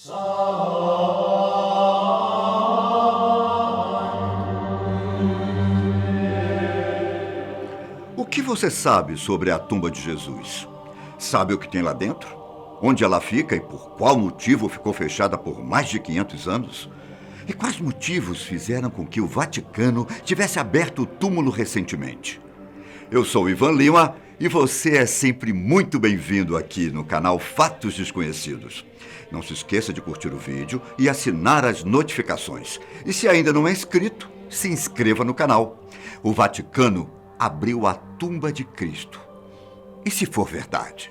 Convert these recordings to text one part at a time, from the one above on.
O que você sabe sobre a tumba de Jesus? Sabe o que tem lá dentro? Onde ela fica e por qual motivo ficou fechada por mais de 500 anos? E quais motivos fizeram com que o Vaticano tivesse aberto o túmulo recentemente? Eu sou Ivan Lima e você é sempre muito bem-vindo aqui no canal Fatos Desconhecidos. Não se esqueça de curtir o vídeo e assinar as notificações. E se ainda não é inscrito, se inscreva no canal. O Vaticano abriu a tumba de Cristo. E se for verdade?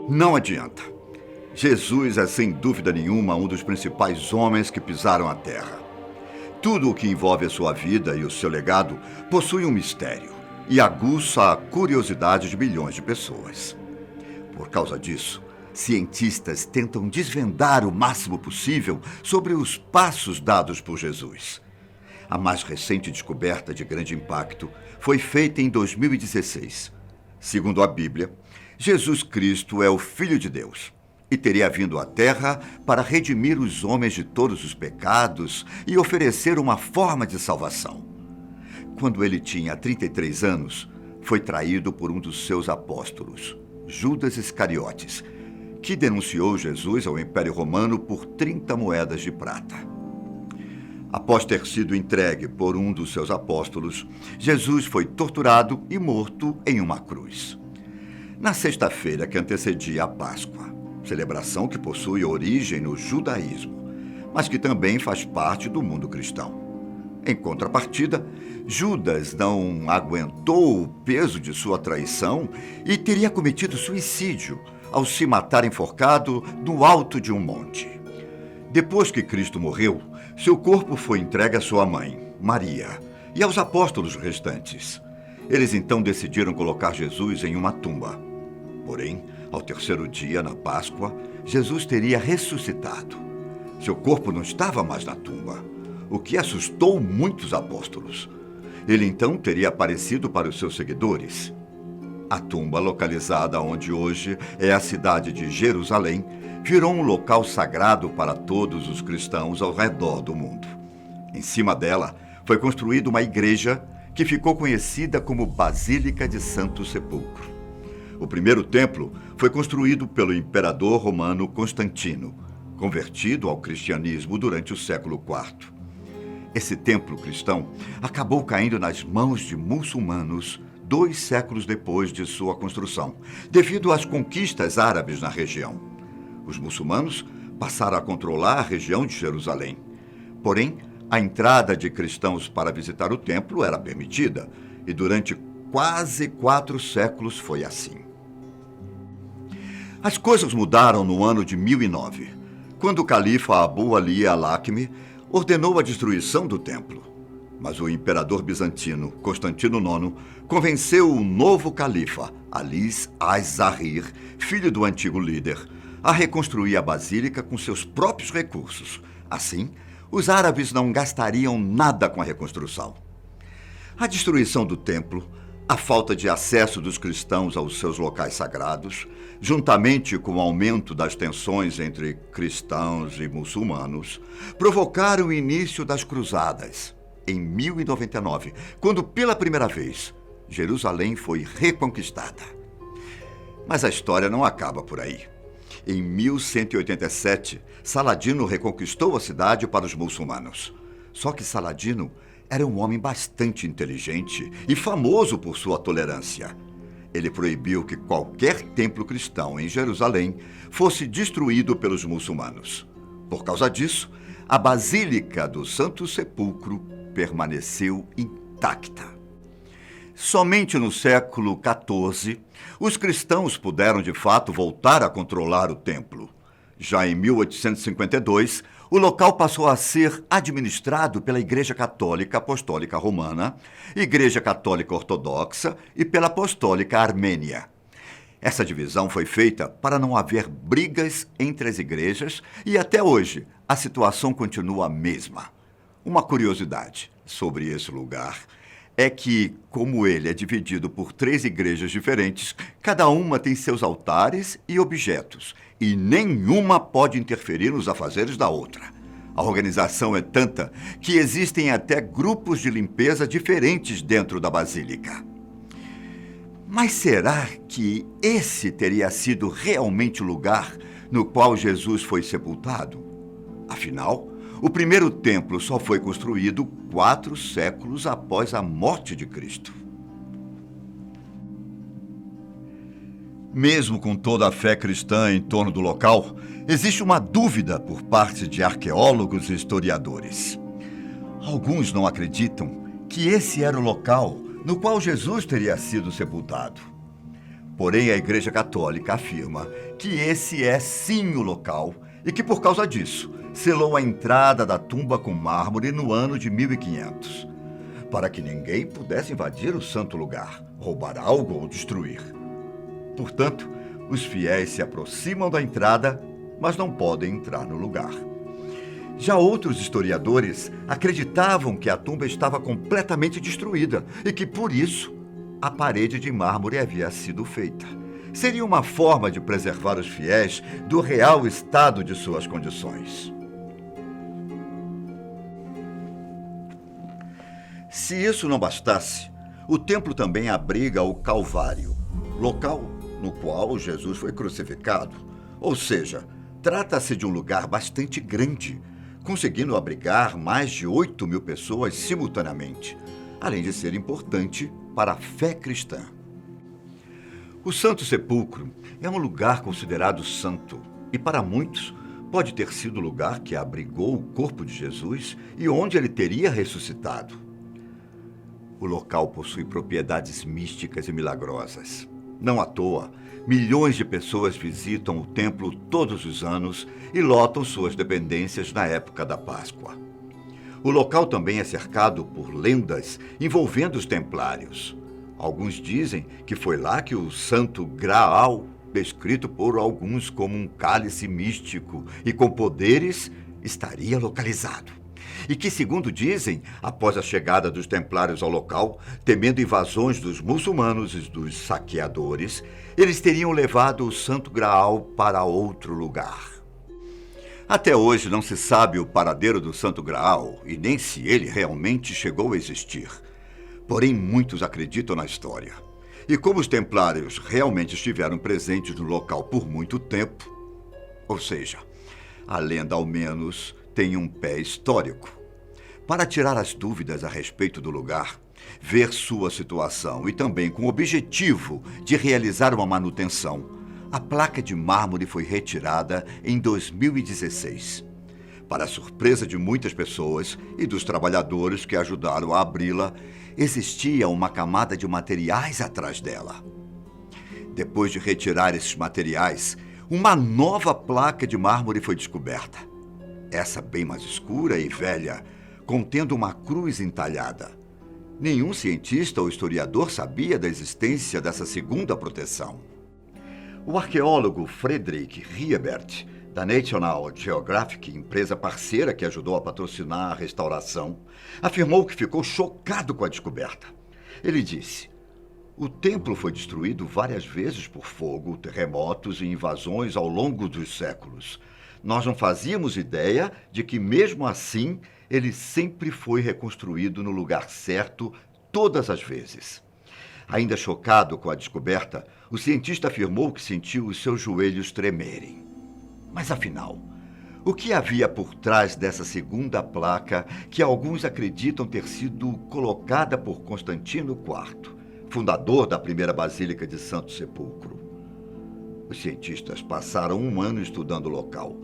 Não adianta. Jesus é sem dúvida nenhuma um dos principais homens que pisaram a terra. Tudo o que envolve a sua vida e o seu legado possui um mistério e aguça a curiosidade de milhões de pessoas. Por causa disso, cientistas tentam desvendar o máximo possível sobre os passos dados por Jesus. A mais recente descoberta de grande impacto foi feita em 2016. Segundo a Bíblia, Jesus Cristo é o Filho de Deus e teria vindo à Terra para redimir os homens de todos os pecados e oferecer uma forma de salvação. Quando ele tinha 33 anos, foi traído por um dos seus apóstolos, Judas Iscariotes, que denunciou Jesus ao Império Romano por 30 moedas de prata. Após ter sido entregue por um dos seus apóstolos, Jesus foi torturado e morto em uma cruz. Na sexta-feira que antecedia a Páscoa, celebração que possui origem no judaísmo, mas que também faz parte do mundo cristão. Em contrapartida, Judas não aguentou o peso de sua traição e teria cometido suicídio ao se matar enforcado no alto de um monte. Depois que Cristo morreu, seu corpo foi entregue à sua mãe, Maria, e aos apóstolos restantes. Eles então decidiram colocar Jesus em uma tumba. Porém, ao terceiro dia, na Páscoa, Jesus teria ressuscitado. Seu corpo não estava mais na tumba, o que assustou muitos apóstolos. Ele então teria aparecido para os seus seguidores. A tumba, localizada onde hoje é a cidade de Jerusalém, virou um local sagrado para todos os cristãos ao redor do mundo. Em cima dela, foi construída uma igreja que ficou conhecida como Basílica de Santo Sepulcro. O primeiro templo foi construído pelo imperador romano Constantino, convertido ao cristianismo durante o século IV. Esse templo cristão acabou caindo nas mãos de muçulmanos 2 séculos depois de sua construção, devido às conquistas árabes na região. Os muçulmanos passaram a controlar a região de Jerusalém. Porém, a entrada de cristãos para visitar o templo era permitida, e durante quase 4 séculos foi assim. As coisas mudaram no ano de 1009, quando o califa Abu Ali al-Hakmi ordenou a destruição do templo. Mas o imperador bizantino, Constantino IX, convenceu o novo califa, Ali az-Zahir, filho do antigo líder, a reconstruir a basílica com seus próprios recursos. Assim, os árabes não gastariam nada com a reconstrução. A destruição do templo, a falta de acesso dos cristãos aos seus locais sagrados, juntamente com o aumento das tensões entre cristãos e muçulmanos, provocaram o início das cruzadas, em 1099, quando pela primeira vez Jerusalém foi reconquistada. Mas a história não acaba por aí. Em 1187, Saladino reconquistou a cidade para os muçulmanos. Só que Saladino era um homem bastante inteligente e famoso por sua tolerância. Ele proibiu que qualquer templo cristão em Jerusalém fosse destruído pelos muçulmanos. Por causa disso, a Basílica do Santo Sepulcro permaneceu intacta. Somente no século XIV, os cristãos puderam de fato voltar a controlar o templo. Já em 1852, o local passou a ser administrado pela Igreja Católica Apostólica Romana, Igreja Católica Ortodoxa e pela Apostólica Armênia. Essa divisão foi feita para não haver brigas entre as igrejas e até hoje a situação continua a mesma. Uma curiosidade sobre esse lugar é que, como ele é dividido por 3 igrejas diferentes, cada uma tem seus altares e objetos, e nenhuma pode interferir nos afazeres da outra. A organização é tanta que existem até grupos de limpeza diferentes dentro da basílica. Mas será que esse teria sido realmente o lugar no qual Jesus foi sepultado? Afinal, o primeiro templo só foi construído 4 séculos após a morte de Cristo. Mesmo com toda a fé cristã em torno do local, existe uma dúvida por parte de arqueólogos e historiadores. Alguns não acreditam que esse era o local no qual Jesus teria sido sepultado. Porém, a Igreja Católica afirma que esse é sim o local e que, por causa disso, selou a entrada da tumba com mármore no ano de 1500, para que ninguém pudesse invadir o santo lugar, roubar algo ou destruir. Portanto, os fiéis se aproximam da entrada, mas não podem entrar no lugar. Já outros historiadores acreditavam que a tumba estava completamente destruída e que, por isso, a parede de mármore havia sido feita. Seria uma forma de preservar os fiéis do real estado de suas condições. Se isso não bastasse, o templo também abriga o Calvário, local no qual Jesus foi crucificado. Ou seja, trata-se de um lugar bastante grande, conseguindo abrigar mais de 8.000 pessoas simultaneamente, além de ser importante para a fé cristã. O Santo Sepulcro é um lugar considerado santo e, para muitos, pode ter sido o lugar que abrigou o corpo de Jesus e onde ele teria ressuscitado. O local possui propriedades místicas e milagrosas. Não à toa, milhões de pessoas visitam o templo todos os anos e lotam suas dependências na época da Páscoa. O local também é cercado por lendas envolvendo os templários. Alguns dizem que foi lá que o Santo Graal, descrito por alguns como um cálice místico e com poderes, estaria localizado. E que, segundo dizem, após a chegada dos templários ao local, temendo invasões dos muçulmanos e dos saqueadores, eles teriam levado o Santo Graal para outro lugar. Até hoje não se sabe o paradeiro do Santo Graal e nem se ele realmente chegou a existir. Porém, muitos acreditam na história. E como os templários realmente estiveram presentes no local por muito tempo, ou seja, a lenda ao menos tem um pé histórico. Para tirar as dúvidas a respeito do lugar, ver sua situação e também com o objetivo de realizar uma manutenção, a placa de mármore foi retirada em 2016. Para a surpresa de muitas pessoas e dos trabalhadores que ajudaram a abri-la, existia uma camada de materiais atrás dela. Depois de retirar esses materiais, uma nova placa de mármore foi descoberta. Essa bem mais escura e velha, contendo uma cruz entalhada. Nenhum cientista ou historiador sabia da existência dessa segunda proteção. O arqueólogo Frederick Riebert, da National Geographic, empresa parceira que ajudou a patrocinar a restauração, afirmou que ficou chocado com a descoberta. Ele disse: "O templo foi destruído várias vezes por fogo, terremotos e invasões ao longo dos séculos. Nós não fazíamos ideia de que, mesmo assim, ele sempre foi reconstruído no lugar certo todas as vezes." Ainda chocado com a descoberta, o cientista afirmou que sentiu os seus joelhos tremerem. Mas afinal, o que havia por trás dessa segunda placa que alguns acreditam ter sido colocada por Constantino IV, fundador da primeira Basílica de Santo Sepulcro? Os cientistas passaram um ano estudando o local.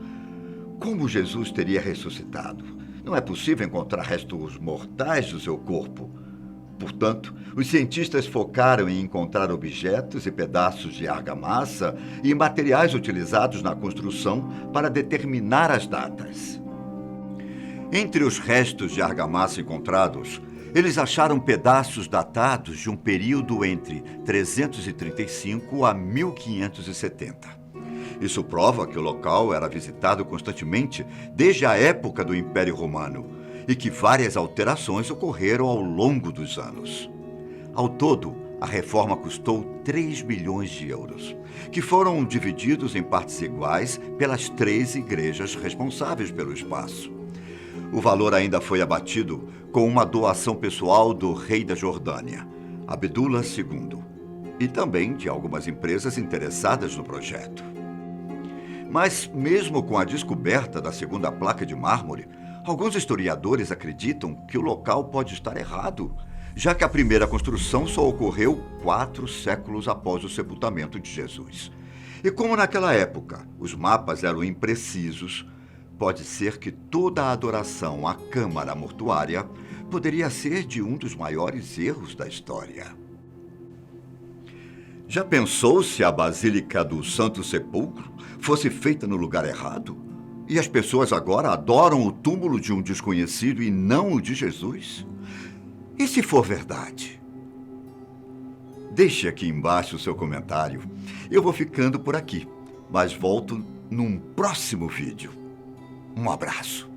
Como Jesus teria ressuscitado? Não é possível encontrar restos mortais do seu corpo. Portanto, os cientistas focaram em encontrar objetos e pedaços de argamassa e materiais utilizados na construção para determinar as datas. Entre os restos de argamassa encontrados, eles acharam pedaços datados de um período entre 335 a 1570. Isso prova que o local era visitado constantemente desde a época do Império Romano e que várias alterações ocorreram ao longo dos anos. Ao todo, a reforma custou 3 milhões de euros, que foram divididos em partes iguais pelas 3 igrejas responsáveis pelo espaço. O valor ainda foi abatido com uma doação pessoal do rei da Jordânia, Abdullah II, e também de algumas empresas interessadas no projeto. Mas, mesmo com a descoberta da segunda placa de mármore, alguns historiadores acreditam que o local pode estar errado, já que a primeira construção só ocorreu 4 séculos após o sepultamento de Jesus. E como naquela época os mapas eram imprecisos, pode ser que toda a adoração à câmara mortuária poderia ser de um dos maiores erros da história. Já pensou se a Basílica do Santo Sepulcro fosse feita no lugar errado? E as pessoas agora adoram o túmulo de um desconhecido e não o de Jesus? E se for verdade? Deixe aqui embaixo o seu comentário. Eu vou ficando por aqui, mas volto num próximo vídeo. Um abraço.